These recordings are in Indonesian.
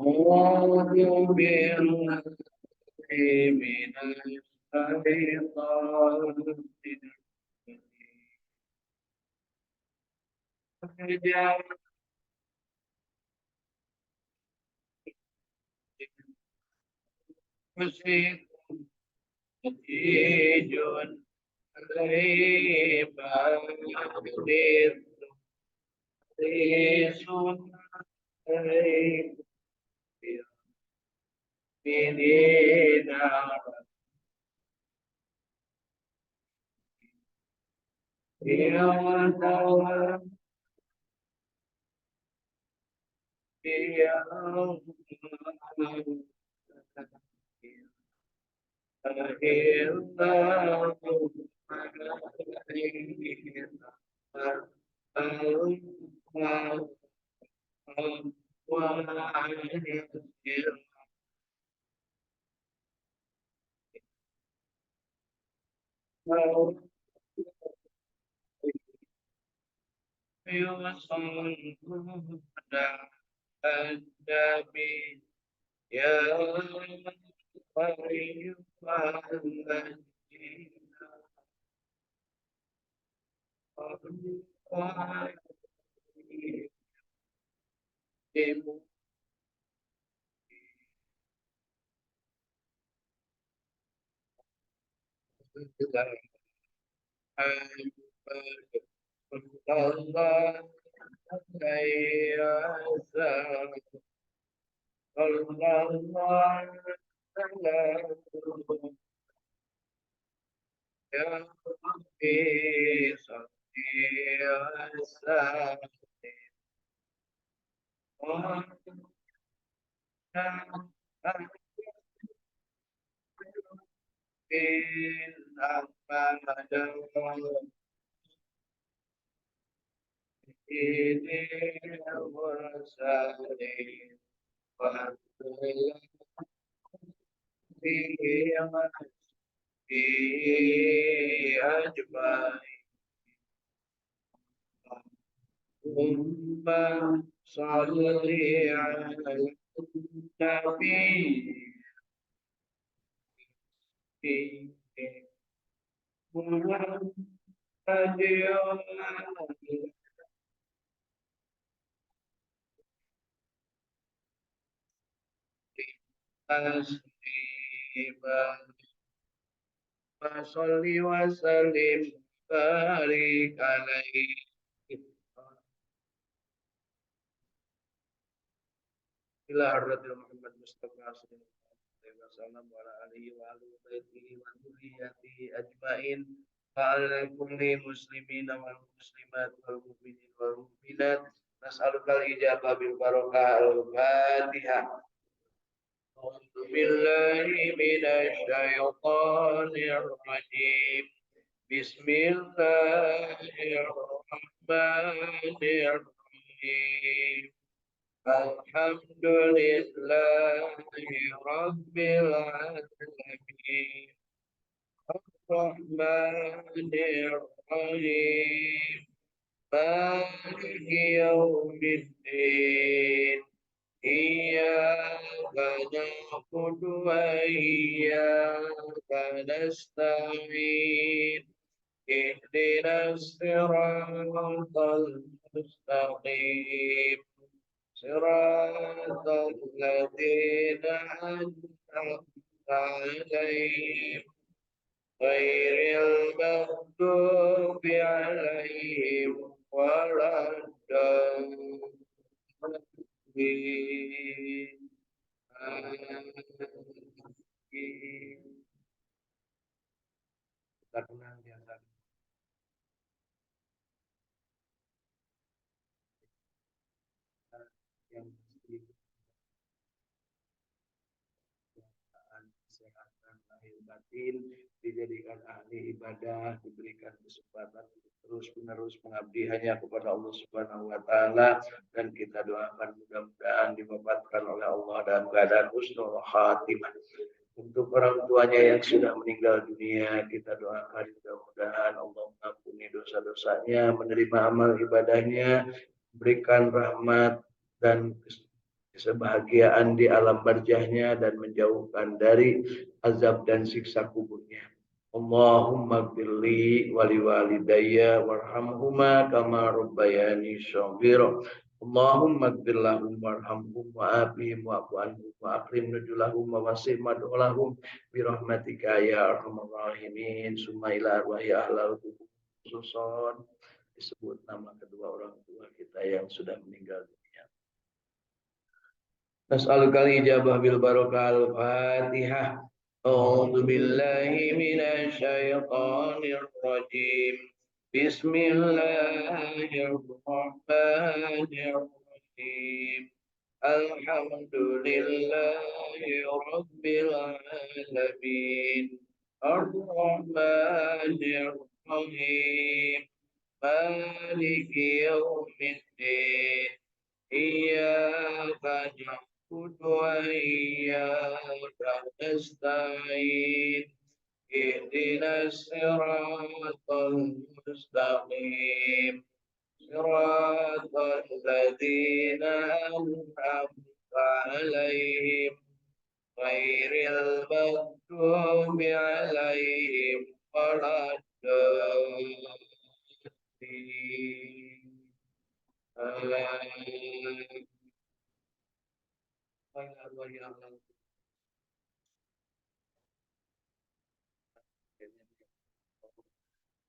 أعوذ بالله من الشيطان الرجيم نتيج غريب عبيد ريس غريب بدينا يوم النبي يا أيها الذين آمنوا الله أجمعين ثم صل على النبي محمد تسليما وصل وسلم بارك عليه إلى حضرة محمد مصطفى صلى الله عليه وسلم وعلى آله وآله وصحبه وذريته أجمعين وعلى كل مسلمين والمسلمات والمؤمنين والمؤمنات نسألك الإجابة بالبركة الفاتحة. أعوذ بالله من الشيطان الرجيم بسم الله الرحمن الرحيم الحمد لله رب العالمين الرحمن الرحيم مالك يوم الدين إياك نعبد وإياك نستعين اهدنا الصراط المستقيم صراط الذين أنعمت عليهم غير المغضوب عليهم ولا الضالين آمين. Yang kesehatan lahir batin, dijadikan ahli ibadah, diberikan kesempatan terus menerus mengabdi hanya kepada Allah Subhanahu wa taala, dan kita doakan mudah-mudahan diwafatkan oleh Allah dalam keadaan husnul khatimah. Untuk orang tuanya yang sudah meninggal dunia, kita doakan mudah-mudahan Allah mengampuni dosa-dosanya, menerima amal ibadahnya, berikan rahmat dan kebahagiaan di alam barzahnya dan menjauhkan dari azab dan siksa kuburnya. Allahumma gfirli wali walidayya warhamhuma kama rabbayani shaghira. Allahumma gfir lahum warhamhum wa'afihim wa'fu anhum wa akrim nuzulahum wa wasi' mad'ulahum bi rahmatika ya arhamar rahimin. Summa ila arwahi ahlal kubur khususon disebut nama kedua orang tua kita yang sudah meninggal dunia. Nas'alukal ijabah bil barakah al-Fatihah. A'udzu billahi minasy syaithanir rajim. Bismillahirrahmanirrahim. Alhamdulillahi rabbil alamin. Ar-Rahmanir Rahim. Maliki yaumiddin. Iyyaka na'budu wa iyyaka nasta'in. Ihdinas siratal mustaqim. Siratal ladzina an'amta 'alaihim ghairil maghdubi 'alaihim waladdallin.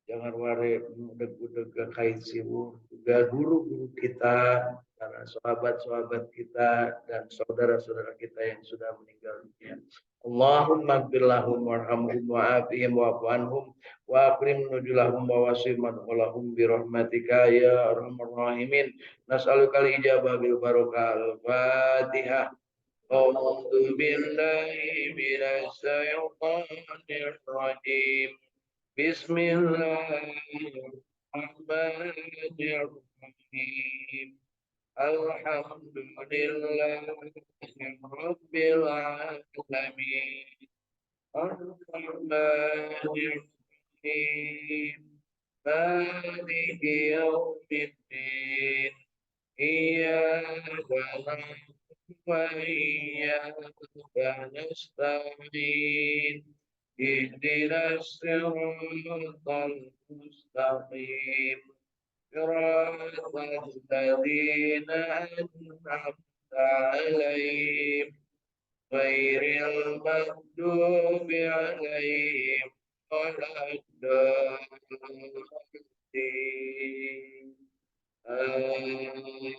Jangan ware udeg-udeg kait siwur juga guru-guru kita, para sahabat-sahabat kita dan saudara-saudara kita yang sudah meninggal dunia. Allahumma ighfir lahum warhamhum wa'afihim wa'fu anhum wa akrim nuzulahum wa wasi' madkhulahum bi rahmatika ya arhamar rahimin. Nas'alukal ijabah bil barakah al-Fatihah. A'udzu billahi minasy syaithanir rajim. Bismillahirrahmanirrahim. Alhamdulillahi rabbil alamin. Ar-Rahmanir-Rahim. Maliki yaumiddin. Iyyaka na'budu wa iyyaka nasta'in. Ihdinas siratal mustaqim. Siratal ladzina an'amta 'alaihim ghairil maghdubi 'alaihim waladdallin. Amin.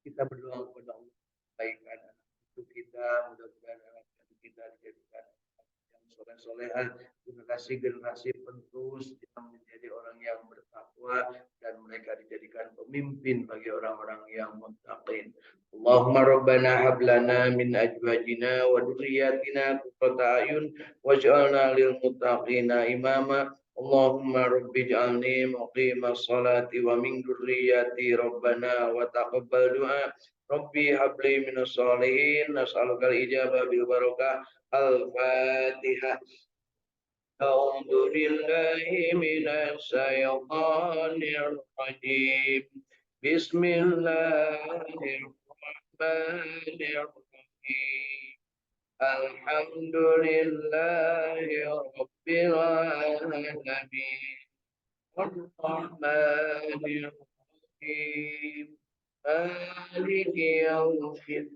Kita berdoa kepada Allah kebaikan untuk kita, mudah-mudahan anak kita dijadikan yang soleh-solehan, generasi penerus yang menjadi orang yang bertakwa dan mereka dijadikan pemimpin bagi orang-orang yang muttaqin. Allahumma rabbana hab lana min azwajina wa dhurriyyatina qurrata a'yun waj'alna lil muttaqina imama. Allahumma rabbi ij'alni muqimas salati wa min dhurriyyati rabbana wa taqabbal du'a. Rabbi habli minas sholihin. Nas'alukal ijabah bil barakah al-Fatihah. A'udzu billahi minasy syaithanir rajim. Bismillahirrahmanirrahim. Alhamdulillahi rabbil alamin. Ar-Rahmanir Rahim. Maliki yaumiddin.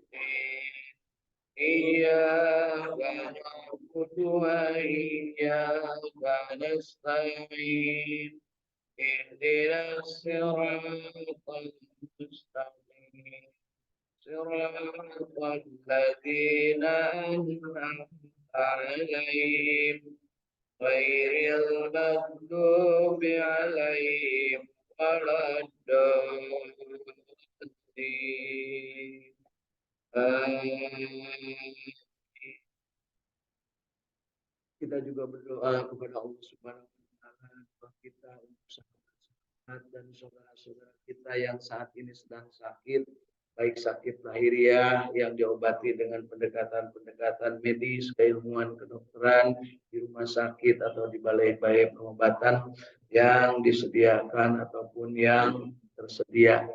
Iyyaka na'budu wa iyyaka nasta'in. Ihdinas siratal mustaqim. Siratal ladzina an'amta 'alaihim ghairil maghdubi 'alaihim waladdallin. Kita juga berdoa kepada Allah Subhanahu wa taala bahwa kita untuk sahabat dan saudara-saudara kita yang saat ini sedang sakit, baik sakit lahiriah yang diobati dengan pendekatan-pendekatan medis, keilmuan kedokteran di rumah sakit atau di balai-balai pengobatan yang disediakan ataupun yang tersedia.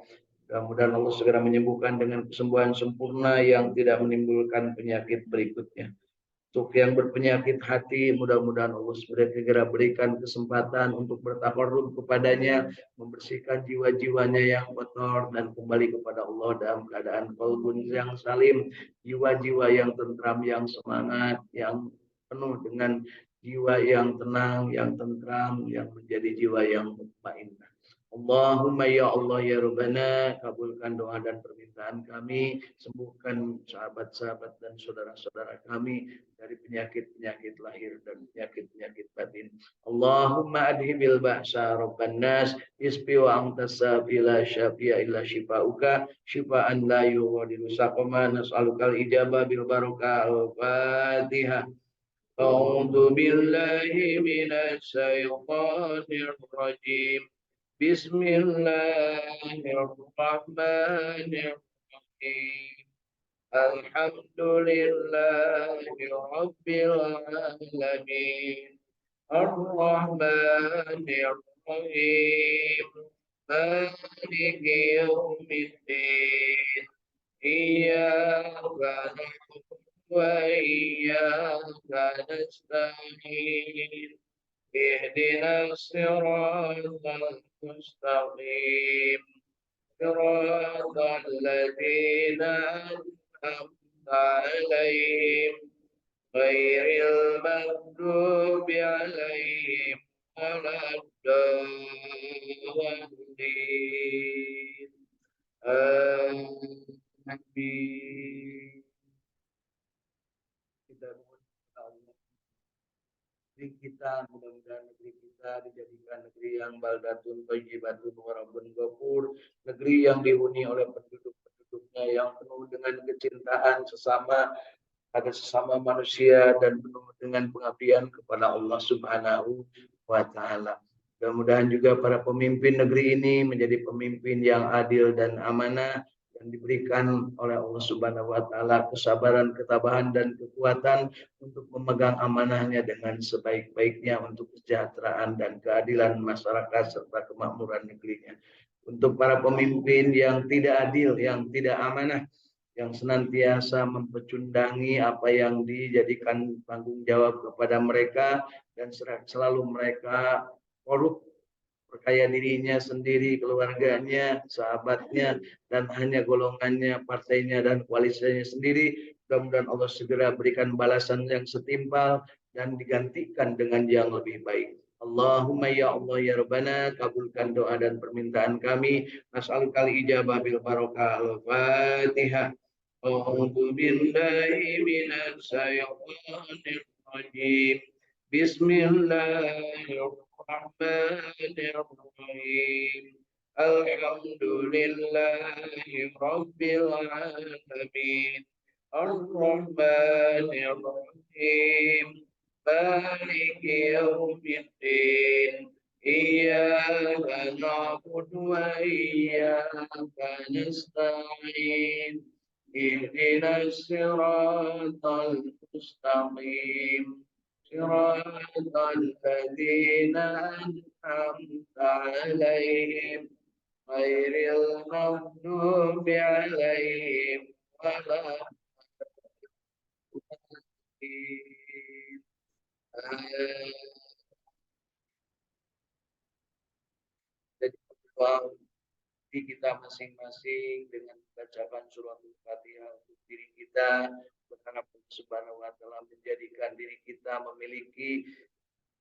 Mudah-mudahan Allah segera menyembuhkan dengan kesembuhan sempurna yang tidak menimbulkan penyakit berikutnya. Untuk yang berpenyakit hati, mudah-mudahan Allah segera berikan kesempatan untuk bertakarrub kepadanya, membersihkan jiwa-jiwanya yang kotor dan kembali kepada Allah dalam keadaan qalbun yang salim, jiwa-jiwa yang tentram, yang semangat, yang penuh dengan jiwa yang tenang, yang tentram, yang menjadi jiwa yang mutmainnah. Allahumma ya Allah ya Rabbana, kabulkan doa dan permintaan kami, sembuhkan sahabat-sahabat dan saudara-saudara kami dari penyakit-penyakit lahir dan penyakit-penyakit batin. Allahumma adhibil ba'sa rabban nas, isbi wa anta sabila syafi'a illa syifa'uka, syifa'an la yughadiru saqama, nas'alukal ijabah bil barakah al-Fatihah. A'udzu billahi minasy syaithanir rajim. Bismillahirrahmanirrahim. Alhamdulillahi Rabbil Alamin. Ar-Rahmanir Rahim. Maliki Yawmiddin. Iyyaka na'budu wa iyyaka nasta'in. Ihdinas siratal mustaqim. Siratal ladzina أنعمت عليهم غير المغضوب عليهم ولا الضالين آمين. Kita mohon kepada Allah, negeri kita, mudah-mudahan negeri kita dijadikan negeri yang baldatun thayyibatun wa rabbun ghafur, negeri yang dihuni oleh penduduk-penduduknya yang penuh dengan kecintaan pada sesama manusia dan penuh dengan pengabdian kepada Allah Subhanahu wa taala. Mudah-mudahan juga para pemimpin negeri ini menjadi pemimpin yang adil dan amanah, dan diberikan oleh Allah Subhanahu wa taala kesabaran, ketabahan dan kekuatan untuk memegang amanahnya dengan sebaik-baiknya untuk kesejahteraan dan keadilan masyarakat serta kemakmuran negerinya. Untuk para pemimpin yang tidak adil, yang tidak amanah, yang senantiasa mempecundangi apa yang dijadikan tanggung jawab kepada mereka, dan selalu mereka korup, perkaya dirinya sendiri, keluarganya, sahabatnya, dan hanya golongannya, partainya, dan koalisinya sendiri. Mudah-mudahan Allah segera berikan balasan yang setimpal dan digantikan dengan yang lebih baik. Allahumma ya Allah ya Rabbana, kabulkan doa dan permintaan kami. Nas'alukal ijabah bil barakah al-Fatihah. A'udzu billahi minasy syaithanir rajim. Bismillahirrahmanirrahim. Alhamdulillahi rabbil alamin. Ar-Rahmanir Rahim. Maliki yaumiddin. Iyyaka na'budu wa iyyaka nasta'in. Ihdinas siratal mustaqim. Siratal ladzina an'amta 'alaihim ghairil maghdubi 'alaihim waladdallin. Jadi di kita masing-masing dengan bacakan surah Al-Fatihah untuk diri kita, berharap Allah Subhanahu wa taala menjadikan diri kita memiliki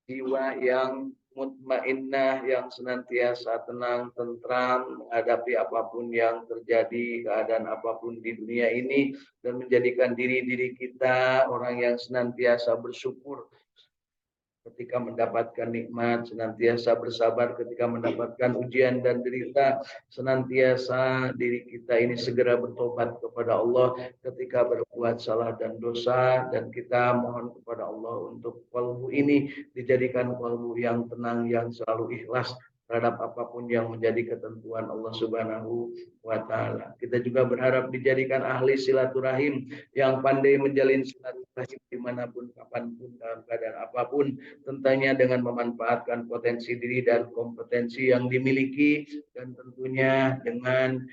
jiwa yang mutmainnah, yang senantiasa tenang, tentram menghadapi apapun yang terjadi, keadaan apapun di dunia ini, dan menjadikan diri kita orang yang senantiasa bersyukur ketika mendapatkan nikmat, senantiasa bersabar ketika mendapatkan ujian dan derita, senantiasa diri kita ini segera bertobat kepada Allah ketika berbuat salah dan dosa, dan kita mohon kepada Allah untuk kalbu ini dijadikan kalbu yang tenang, yang selalu ikhlas terhadap apapun yang menjadi ketentuan Allah Subhanahu wa taala. Kita juga berharap dijadikan ahli silaturahim yang pandai menjalin silaturahim dimanapun, kapanpun, dalam keadaan apapun, tentunya dengan memanfaatkan potensi diri dan kompetensi yang dimiliki, dan tentunya dengan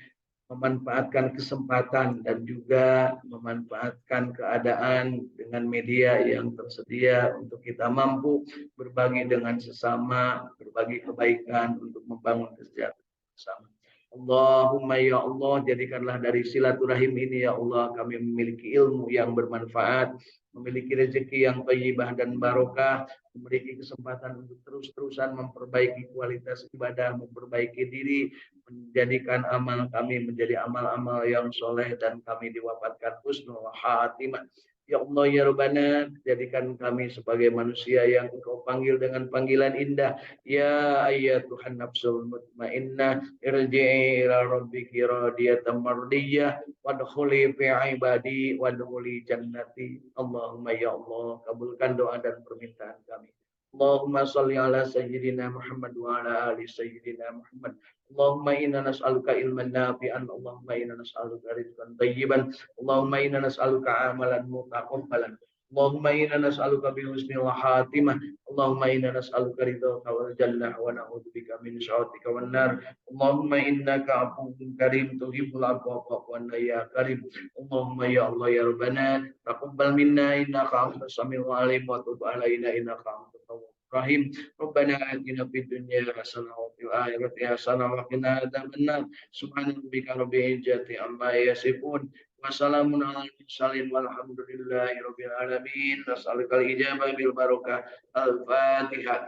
memanfaatkan kesempatan dan juga memanfaatkan keadaan dengan media yang tersedia untuk kita mampu berbagi dengan sesama, berbagi kebaikan untuk membangun kesejahteraan bersama. Allahumma ya Allah, jadikanlah dari silaturahim ini ya Allah kami memiliki ilmu yang bermanfaat, memiliki rezeki yang thayyibah dan barokah, memiliki kesempatan untuk terus-terusan memperbaiki kualitas ibadah, memperbaiki diri, menjadikan amal kami menjadi amal-amal yang soleh dan kami diwafatkan husnul khatimah. Ya Allah ya Rabbana, jadikan kami sebagai manusia yang Engkau panggil dengan panggilan indah. Ya ayyatuhan nafsul mutmainnah, irji'i ila rabbiki radiyatan mardiyah, wadkhuli fi ibadi wadkhuli jannati. Allahumma ya Allah, kabulkan doa dan permintaan kami. Allahumma salli ala sayyidina Muhammad wa ala ali sayyidina Muhammad. Allahumma inna nas'aluka ilman nafi'an, Allahumma inna nas'aluka rizqan thayyiban, Allahumma inna nas'aluka amalan mutaqabbalan, Allahumma inna nas'aluka bi husnil khatimah, Allahumma inna nas'aluka ridhaka wal jannah wa na'udzubika min syarrika wan nar. Allahumma innaka afuwwun karim tuhibbul afwa fa'fu anna ya karim. Allahumma ya Allah ya Rabbana taqabbal minna innaka antas samiul alim wa tub alaina innaka antat tawwabur rahim. Rabbana atina fid dunya hasanah wa fil akhirati hasanah wa qina adzabannar. Subhana rabbika rabbil izzati amma yasifun wa salamun alal mursalin walhamdulillahi rabbil alamin. Nas'alukal ijabah bil barakah. Al-Fatihah.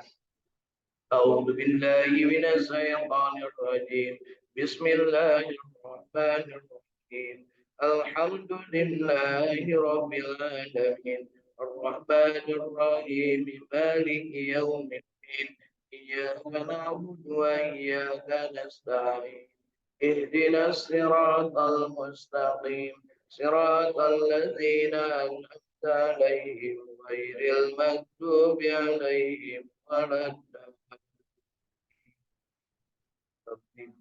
A'udzu billahi minasy syaithanir rajim. Bismillahirrahmanirrahim. Alhamdulillahi rabbil alamin. Ar-Rahmanir Rahim. Maliki yaumiddin. Iyyaka na'budu wa iyyaka nasta'in. Ihdinas siratal mustaqim. Siratal ladzina an'amta 'alaihim ghairil maghdubi 'alaihim waladdallin. Amin.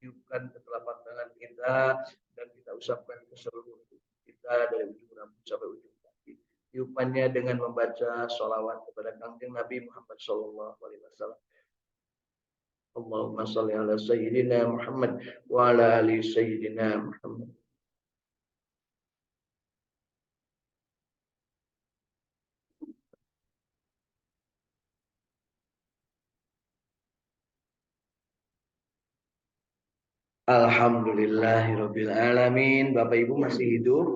Tiupkan ke telapak tangan kita dan kita usapkan ke seluruh tubuh kita dari ujung rambut sampai ujung kaki. Tiupannya dengan membaca sholawat kepada Kangjeng Nabi Muhammad Sallallahu Alaihi Wasallam. Allahumma sholli ala Sayyidina Muhammad wa ala ali Sayyidina Muhammad. Alhamdulillahirabbil alamin. Bapak Ibu masih hidup?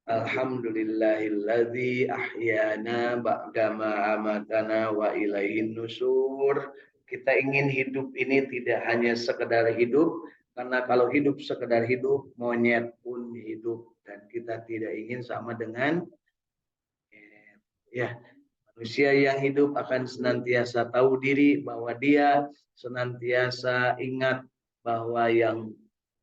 Alhamdulillahilladzi ahyana ba'dama amatana wa ilaihin nusur. Kita ingin hidup ini tidak hanya sekedar hidup, karena kalau hidup sekedar hidup, monyet pun hidup, dan kita tidak ingin sama dengan ya, manusia yang hidup akan senantiasa tahu diri bahwa dia senantiasa ingat bahwa yang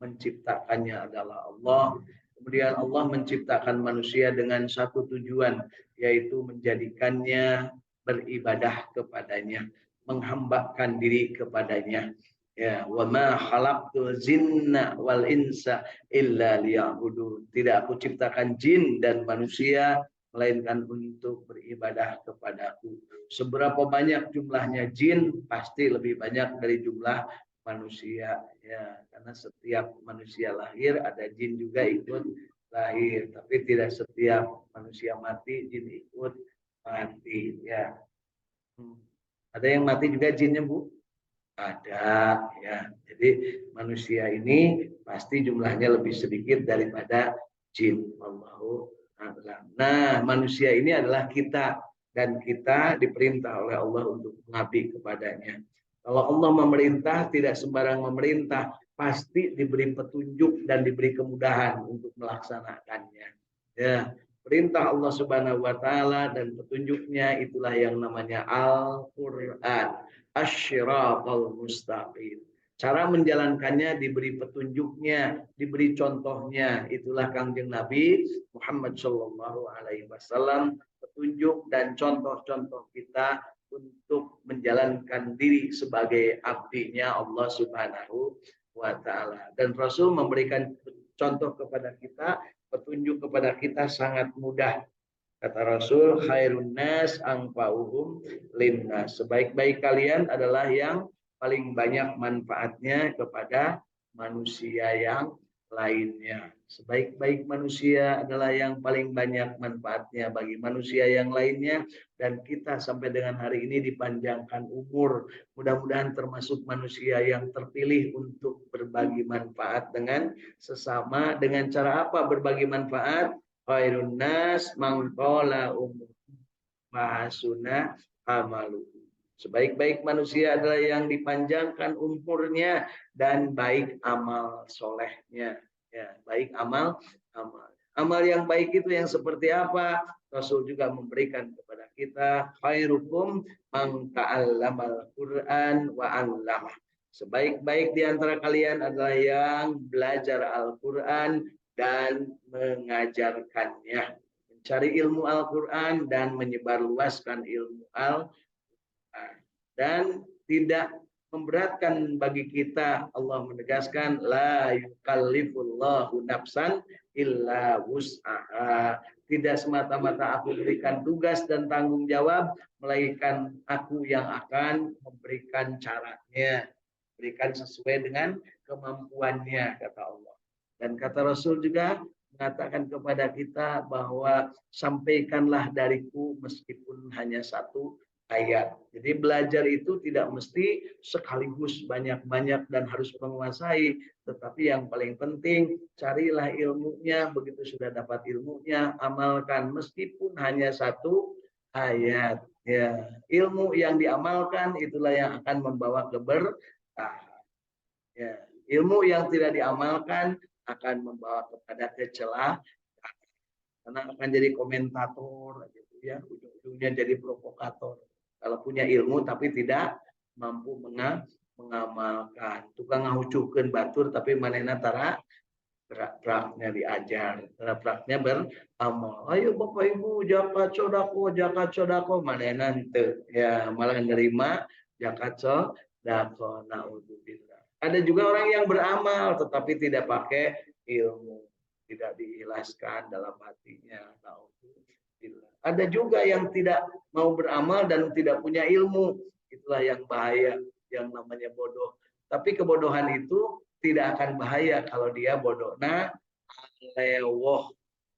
menciptakannya adalah Allah. Kemudian Allah menciptakan manusia dengan satu tujuan, yaitu menjadikannya beribadah kepadanya, menghambakan diri kepadanya. Ya, wa ma khalaqtul jinna wal insa illa liya'budun. Tidak aku ciptakan jin dan manusia melainkan untuk beribadah kepadaku. Seberapa banyak jumlahnya jin, pasti lebih banyak dari jumlah manusia, ya, karena setiap manusia lahir ada jin juga ikut lahir, tapi tidak setiap manusia mati jin ikut mati, ya. Ada yang mati juga jinnya, Bu? Ada, ya. Jadi manusia ini pasti jumlahnya lebih sedikit daripada jin. Allahu a'lam. Nah, manusia ini adalah kita, dan kita diperintah oleh Allah untuk mengabdi kepadanya. Kalau Allah memerintah, tidak sembarang memerintah, pasti diberi petunjuk dan diberi kemudahan untuk melaksanakannya. Ya, perintah Allah Subhanahu wa taala dan petunjuknya itulah yang namanya Al-Qur'an, Asy-Syiratal Mustaqim. Cara menjalankannya diberi petunjuknya, diberi contohnya. Itulah Kangjeng Nabi Muhammad Shallallahu Alaihi Wasallam, petunjuk dan contoh-contoh kita untuk menjalankan diri sebagai abdinya Allah Subhanahu wa taala. Dan Rasul memberikan contoh kepada kita, petunjuk kepada kita sangat mudah. Kata Rasul, khairun nas anfa'uhum linnas. Sebaik-baik kalian adalah yang paling banyak manfaatnya kepada manusia yang lainnya. Sebaik-baik manusia adalah yang paling banyak manfaatnya bagi manusia yang lainnya, dan kita sampai dengan hari ini dipanjangkan umur. Mudah-mudahan termasuk manusia yang terpilih untuk berbagi manfaat dengan sesama. Dengan cara apa berbagi manfaat? Khairun nas man qala umur wa hasunah amalu. Sebaik-baik manusia adalah yang dipanjangkan umurnya dan baik amal solehnya. Ya, baik amal. Amal yang baik itu yang seperti apa? Rasul juga memberikan kepada kita, khairukum man ta'allamal Qur'an wa 'allamah. Sebaik-baik di antara kalian adalah yang belajar Al-Qur'an dan mengajarkannya. Mencari ilmu Al-Qur'an dan menyebarluaskan ilmu Al-Qur'an. Dan tidak memberatkan bagi kita. Allah menegaskan la yukallifullahu nafsan illa wus'aha. Tidak semata-mata aku berikan tugas dan tanggung jawab, melainkan aku yang akan memberikan caranya, berikan sesuai dengan kemampuannya, kata Allah. Dan kata Rasul juga mengatakan kepada kita bahwa sampaikanlah dariku meskipun hanya satu ayat. Jadi belajar itu tidak mesti sekaligus banyak-banyak dan harus menguasai, tetapi yang paling penting carilah ilmunya. Begitu sudah dapat ilmunya, amalkan meskipun hanya satu ayat. Ya, ilmu yang diamalkan itulah yang akan membawa keberkahan. Ya, ilmu yang tidak diamalkan akan membawa kepada kecelakaan, karena akan jadi komentator, gitu ya, ujung-ujungnya jadi provokator. Kalau punya ilmu tapi tidak mampu mengamalkan, tukang ngahucukeun batur tapi manehna tara praknya diajar, praknya beramal. Ayo Bapak Ibu zakat sodako, manehna henteu, ya malah nerima zakat sodako. Naudzubillah. Ada juga orang yang beramal tetapi tidak pakai ilmu, tidak diikhlaskan dalam hatinya. Naudzubillah. Ada juga yang tidak mau beramal dan tidak punya ilmu. Itulah yang bahaya, yang namanya bodoh. Tapi kebodohan itu tidak akan bahaya kalau dia bodohnya lewoh.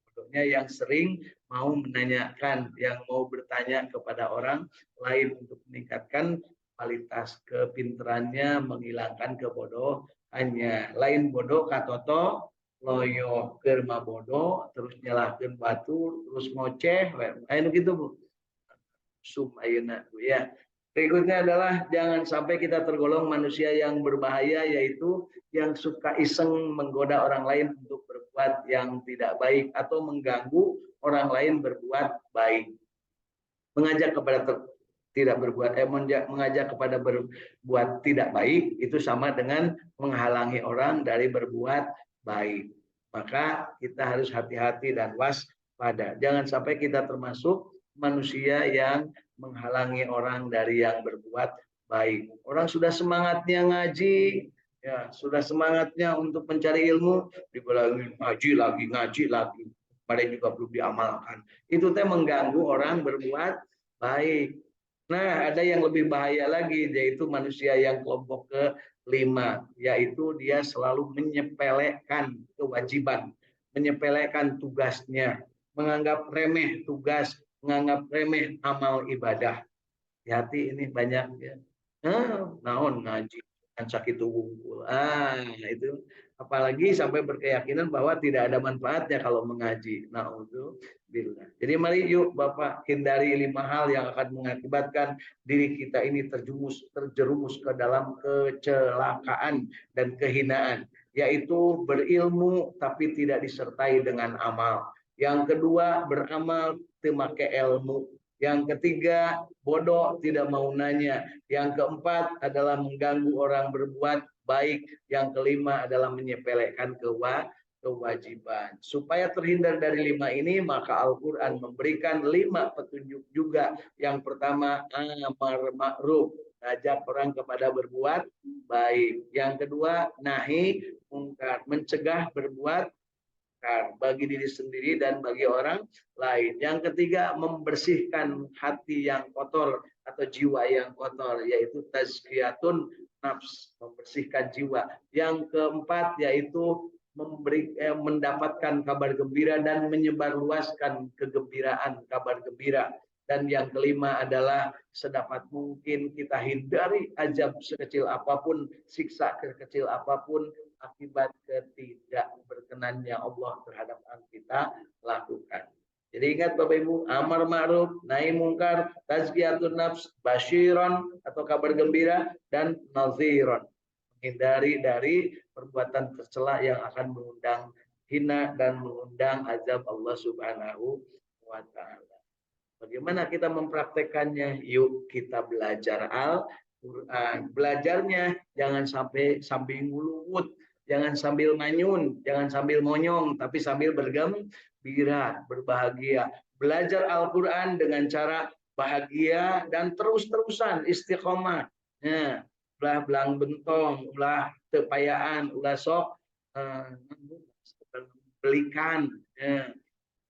Bodohnya yang sering mau menanyakan, yang mau bertanya kepada orang lain untuk meningkatkan kualitas kepinterannya, menghilangkan kebodohannya. Lain bodoh katoto loyo kerma bodoh, terus nyalahkan batu, terus ngoceh, ayo gitu Bu. Sum ayeuna ya. Berikutnya adalah jangan sampai kita tergolong manusia yang berbahaya, yaitu yang suka iseng menggoda orang lain untuk berbuat yang tidak baik atau mengganggu orang lain berbuat baik. Mengajak kepada tidak berbuat, mengajak kepada berbuat tidak baik itu sama dengan menghalangi orang dari berbuat baik. Maka kita harus hati-hati dan waspada. Jangan sampai kita termasuk manusia yang menghalangi orang dari yang berbuat baik. Orang sudah semangatnya ngaji, ya sudah semangatnya untuk mencari ilmu, dibilang ngaji lagi, pada juga belum diamalkan. Itu teh mengganggu orang berbuat baik. Nah, ada yang lebih bahaya lagi, yaitu manusia yang kelompok kelima, yaitu dia selalu menyepelekan kewajiban, menyepelekan tugasnya, menganggap remeh tugas, menganggap remeh amal ibadah. Hati ini banyak ya. Naon ngaji kan sakit wungkul. Itu apalagi sampai berkeyakinan bahwa tidak ada manfaatnya kalau mengaji. Naudzubillah. Jadi mari yuk Bapak hindari 5 hal yang akan mengakibatkan diri kita ini terjerumus ke dalam kecelakaan dan kehinaan, yaitu berilmu tapi tidak disertai dengan amal. Yang kedua, beramal memakai ilmu. Yang ketiga, bodoh tidak mau nanya. Yang keempat adalah mengganggu orang berbuat baik. Yang kelima adalah menyepelekan kewajiban. Supaya terhindar dari 5 ini, maka Al-Quran memberikan 5 petunjuk juga. Yang pertama, amar ma'ruf, ajak orang kepada berbuat baik. Yang kedua, nahi mungkar, mencegah berbuat bagi diri sendiri dan bagi orang lain. Yang ketiga, membersihkan hati yang kotor atau jiwa yang kotor, yaitu tazkiyatun nafs, membersihkan jiwa. Yang keempat yaitu mendapatkan kabar gembira dan menyebarluaskan kegembiraan, kabar gembira. Dan yang kelima adalah sedapat mungkin kita hindari azab sekecil apapun, siksa sekecil apapun akibat ketidak berkenannya Allah terhadap yang kita lakukan. Jadi ingat Bapak Ibu, amar ma'ruf, nahi mungkar, tazkiyatun nafs, basyiron atau kabar gembira, dan naziron, menghindari dari perbuatan tercela yang akan mengundang hina dan mengundang azab Allah Subhanahu wa taala. Bagaimana kita mempraktekannya? Yuk kita belajar Al-Quran. Belajarnya jangan sampai sambil ngulumut, jangan sambil manyun, jangan sambil monyong, tapi sambil bergembira, berbahagia. Belajar Al-Quran dengan cara bahagia dan terus-terusan istiqomah. Ya, ulah belang bentong, ulah tepayaan, ulah sok belikan. Ya.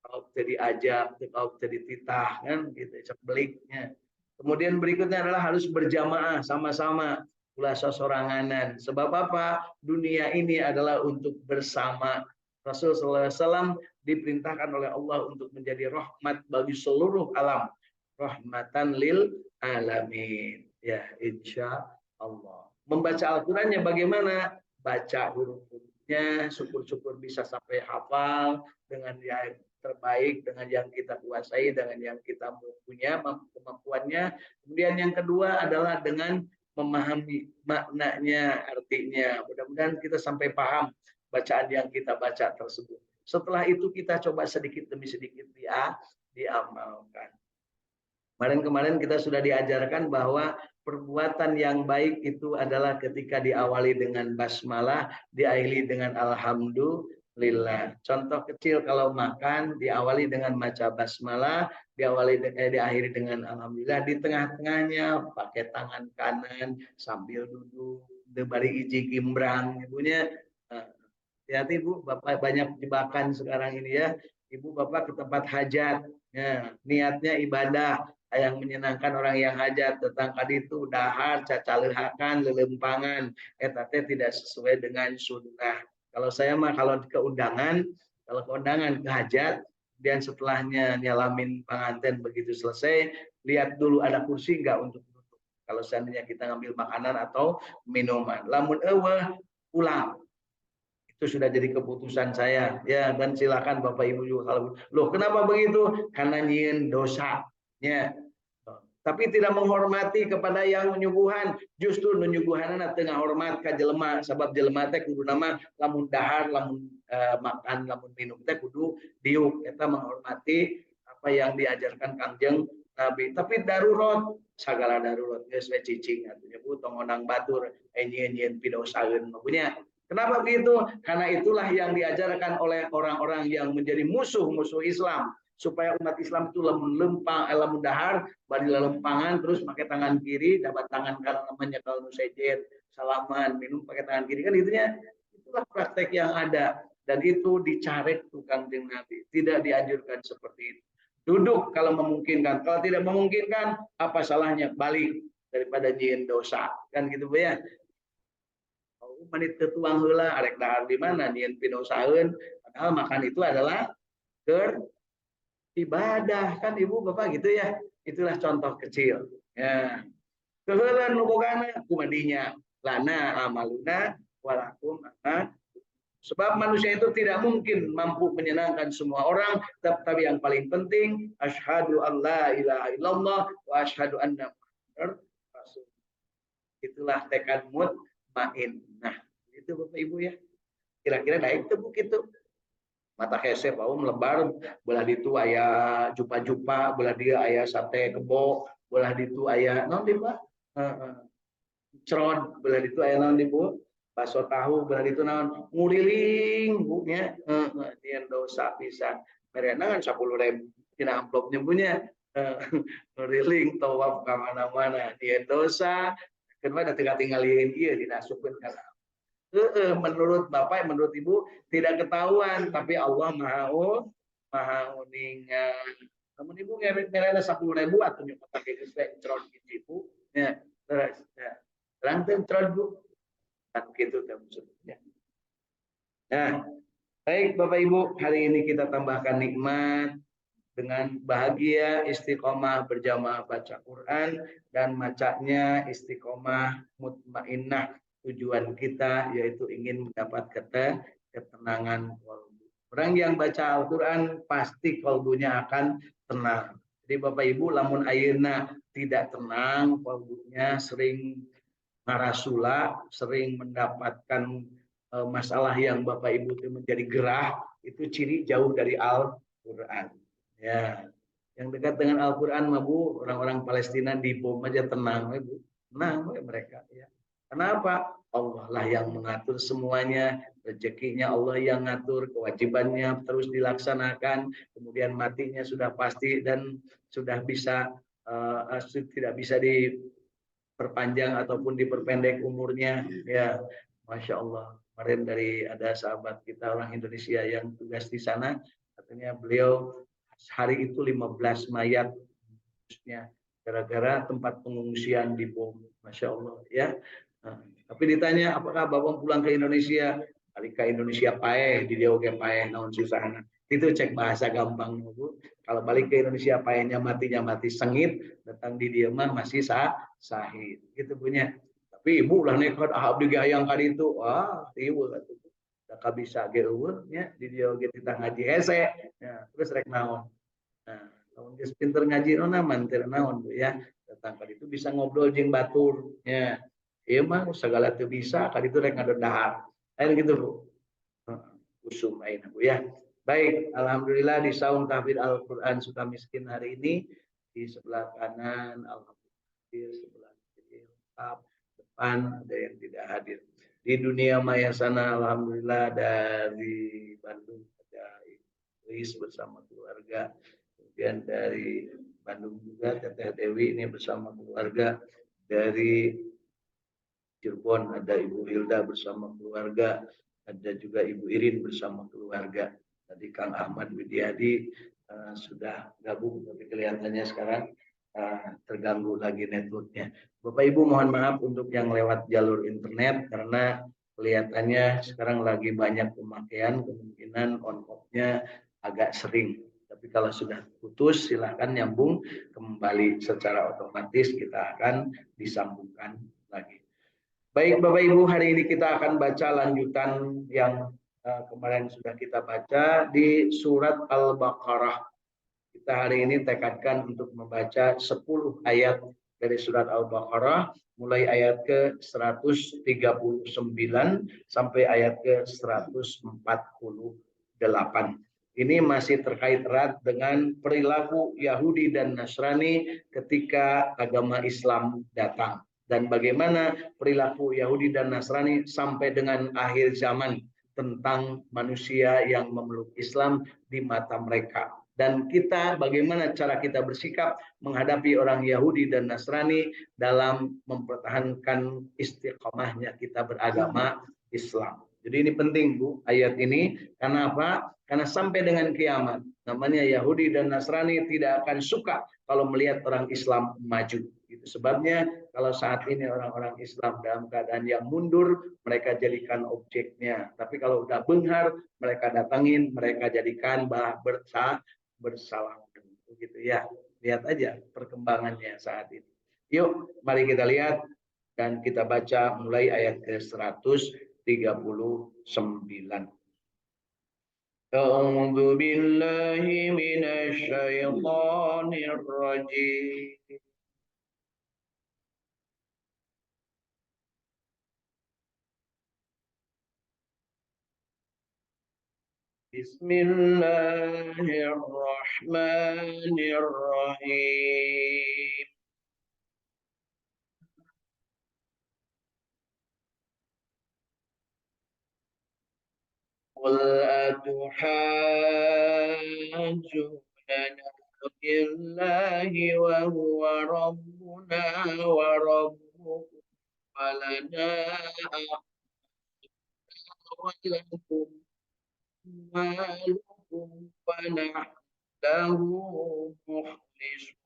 Kalau jadi ajab, kalau jadi titah, kan gitu, sebeliknya. Kemudian berikutnya adalah harus berjamaah sama-sama, ulah sosoranganan. Sebab apa? Dunia ini adalah untuk bersama. Rasul sallallahu alaihi wasallam diperintahkan oleh Allah untuk menjadi rahmat bagi seluruh alam, rahmatan lil alamin. Ya, insya Allah. Membaca Al-Qur'annya bagaimana? Baca huruf-hurufnya, syukur-syukur bisa sampai hafal dengan yang terbaik, dengan yang kita kuasai, dengan yang kita punya kemampuannya. Kemudian yang kedua adalah dengan memahami maknanya, artinya. Mudah-mudahan kita sampai paham bacaan yang kita baca tersebut. Setelah itu kita coba sedikit demi sedikit diamalkan. Kemarin kita sudah diajarkan bahwa perbuatan yang baik itu adalah ketika diawali dengan basmalah, diakhiri dengan alhamdulillah. Contoh kecil, kalau makan diawali dengan baca basmalah, diakhiri dengan alhamdulillah. Di tengah-tengahnya pakai tangan kanan sambil duduk, dibari iji gimbrang, ibunya. Hati-hati Bu, Bapak banyak jebakan sekarang ini ya. Ibu Bapak ke tempat hajat, ya, niatnya ibadah yang menyenangkan orang yang hajat, tentang tadi itu dahar, cacalehakan, lelempangan, etate tidak sesuai dengan sunnah. Kalau saya mah kalau ke undangan ke hajat, kemudian setelahnya nyalamin pengantin begitu selesai, lihat dulu ada kursi enggak untuk duduk. Kalau seandainya kita ngambil makanan atau minuman, lamun pulang. Itu sudah jadi keputusan saya, ya, dan silakan Bapak Ibu juga kalau loh kenapa begitu? Karena nyin dosa, ya. Tapi tidak menghormati kepada yang menyuguhan, justru menyuguhanana tengah hormat ka jelema, sebab jelema teh kudu nama lamun dahar, lamun makan, lamun minum teh kudu diuk, eta menghormati apa yang diajarkan Kangjeng Nabi. Tapi darurat, sagala darurat geus we cicing atunya Bu tong onang batur nyin pidosaeun punya. Kenapa begitu? Karena itulah yang diajarkan oleh orang-orang yang menjadi musuh-musuh Islam. Supaya umat Islam itu lempang, lamun dahar, bari lempangan, terus pakai tangan kiri, dapat tangan kanan namanya kalau sejer, salaman, minum pakai tangan kiri, kan itunya. Itulah praktek yang ada. Dan itu dicarek tukang Kangjeng Nabi. Tidak dianjurkan seperti itu. Duduk kalau memungkinkan. Kalau tidak memungkinkan, apa salahnya? Balik daripada nyiin dosa. Kan gitu ya. Menit ketuang heula arek dahar di mana nyiin pinosaeun, padahal makan itu adalah ibadah, kan Ibu Bapak gitu ya. Itulah contoh kecil. Ya. Keheuleun nu bogana kumadinya lana amaluna walakum amal. Sebab manusia itu tidak mungkin mampu menyenangkan semua orang, tapi yang paling penting asyhadu alla ilaha illallah wa asyhadu anna muhammadar rasul. Itulah tekad mutmain. Nah, itu Bapak Ibu ya. Kira-kira naik tuh begitu. Mata hese bau melebar, belah ditu aya jupa-jupa, belah dia aya sate kebo, belah ditu aya naon di Pak? Ceron, belah ditu aya naon di Bu? Bakso tahu, belah ditu naon? Nguliling Bu nya. Dieun dosa pisan. Merenang 10.000 tina amplopnya punya. Nguliling tawaf ka mana-mana, dieun dosa. Kedua da tinggal-tinggalin ieu dinasupkeun ka Menurut Bapak, menurut Ibu tidak ketahuan, tapi Allah maha uningan. Namun Ibu ngerela 10.000 atau nyokot pakai cerot Ibu. Ya, terus ya. Terang cerot Bu. Kan gitu kan maksudnya. Nah, baik Bapak Ibu, hari ini kita tambahkan nikmat dengan bahagia istiqomah berjamaah baca Quran dan macanya istiqomah mutmainnah. Tujuan kita yaitu ingin mendapat ketenangan kalbu. Orang yang baca Al-Quran pasti kalbunya akan tenang. Jadi Bapak Ibu lamun ayeuna tidak tenang kalbunya, sering ngarasula, sering mendapatkan masalah yang Bapak Ibu itu menjadi gerah, itu ciri jauh dari Al-Quran. Ya, yang dekat dengan Al-Quran mah Bu, orang-orang Palestina dibom aja tenang, Bu. Tenang mereka. Ya. Kenapa? Allah lah yang mengatur semuanya, rezekinya Allah yang ngatur, kewajibannya terus dilaksanakan, kemudian matinya sudah pasti dan sudah bisa tidak bisa diperpanjang ataupun diperpendek umurnya. Ya, Masya Allah. Kemarin dari ada sahabat kita orang Indonesia yang tugas di sana, katanya beliau hari itu 15 mayat khususnya gara-gara tempat pengungsian dibom. Masya Allah ya. Nah, tapi ditanya apakah Bapak pulang ke Indonesia? Balik ke Indonesia paeh di dia oke paeh naon susahna. Itu cek bahasa gampang Bu. Kalau balik ke Indonesia paehnya matinya mati sengit, datang di dia mah masih sahid. Gitu punya. Tapi ibu lah nekat abdi gayang kali itu. Wah, ibu atuh. Da bisa ge eueuh nya di dia oge kita ngaji hese. Ya, terus rek naon. Nah, kalau geus pinter ngaji nona mantir naon Bu ya. Datang kali itu bisa ngobrol jeung batur ya. Ieu mah segala teu bisa kali itu rek ngadendahar. Lain gitu Bu. Usum ayeuna Bu ya. Baik, alhamdulillah di saung tahfidz Al-Qur'an suka miskin hari ini di sebelah kanan alhamdulillah, sebelah kiri lengkap, depan ada yang tidak hadir. Di dunia maya sana alhamdulillah dari Bandung ada Iis bersama keluarga. Kemudian dari Bandung juga Teteh Dewi ini bersama keluarga. Dari Cirebon ada Ibu Hilda bersama keluarga. Ada juga Ibu Irin bersama keluarga. Tadi Kang Ahmad Widyadi sudah gabung, tapi kelihatannya sekarang terganggu lagi networknya. Bapak Ibu mohon maaf untuk yang lewat jalur internet karena kelihatannya sekarang lagi banyak pemakaian, kemungkinan on-off-nya agak sering. Tapi kalau sudah putus silahkan nyambung kembali secara otomatis kita akan disambungkan lagi. Baik Bapak Ibu, hari ini kita akan baca lanjutan yang kemarin sudah kita baca di surat Al-Baqarah. Kita hari ini tekadkan untuk membaca 10 ayat dari surat Al-Baqarah, mulai ayat ke 139 sampai ayat ke 148. Ini masih terkait erat dengan perilaku Yahudi dan Nasrani ketika agama Islam datang. Dan bagaimana perilaku Yahudi dan Nasrani sampai dengan akhir zaman tentang manusia yang memeluk Islam di mata mereka. Dan kita bagaimana cara kita bersikap menghadapi orang Yahudi dan Nasrani dalam mempertahankan istiqomahnya kita beragama Islam. Jadi ini penting Bu, ayat ini. Karena apa? Karena sampai dengan kiamat, namanya Yahudi dan Nasrani tidak akan suka kalau melihat orang Islam maju. Itu sebabnya kalau saat ini orang-orang Islam dalam keadaan yang mundur, mereka jadikan objeknya. Tapi kalau udah benghar, mereka datangin, mereka jadikan bersalam. Begitu ya. Lihat aja perkembangannya saat ini. Yuk, mari kita lihat dan kita baca mulai ayat ke-139. A'udzu billahi minasy syaithanir rajim. Bismillahirrahmanirrahim. Qul atuhajjunana fillahi wa huwa rabbuna wa rabbukum wa lana ولكم أموالكم ونحن له مخلصون.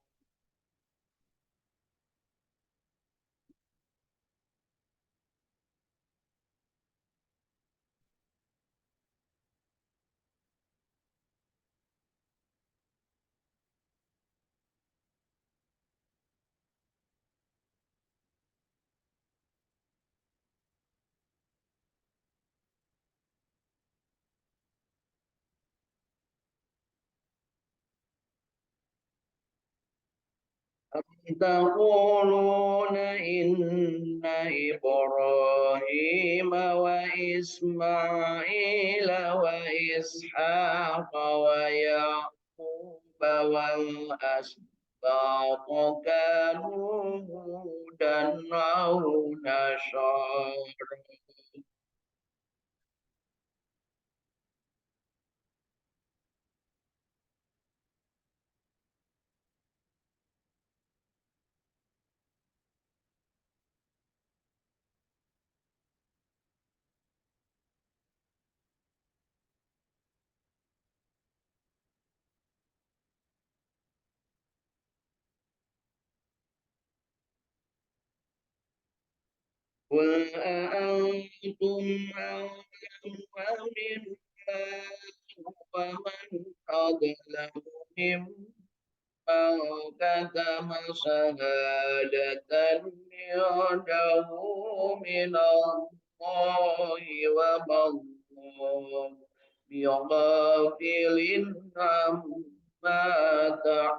أم تقولون إن إبراهيم وإسماعيل وإسحاق ويعقوب والأسباط كانوا هودا أو نصارى. قل أأنتم أعلم أم الله ومن أظلم ممن كتم شهادة عنده من الله وما الله بغافل عما تعملون.